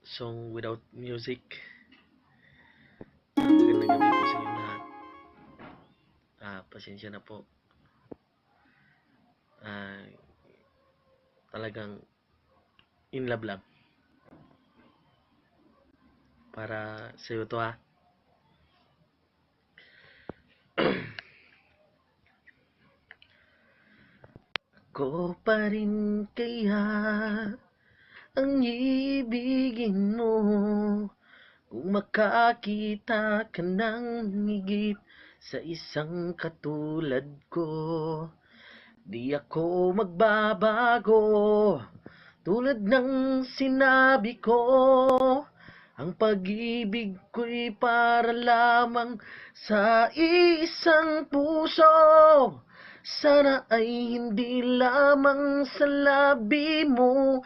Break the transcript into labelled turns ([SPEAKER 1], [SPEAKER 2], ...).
[SPEAKER 1] song without music. Magandang gabi po sa inyo lahat. Pasensya na po. Ah, Talagang in love love. Para sa iyo to ha. Ko pa rin kaya ang ibigin mo kung makakita ka ng higit sa isang katulad ko. Di ako magbabago tulad ng sinabi ko. Ang pag-ibig ko'y para lamang sa isang puso. Sana ay hindi lamang sa labi mo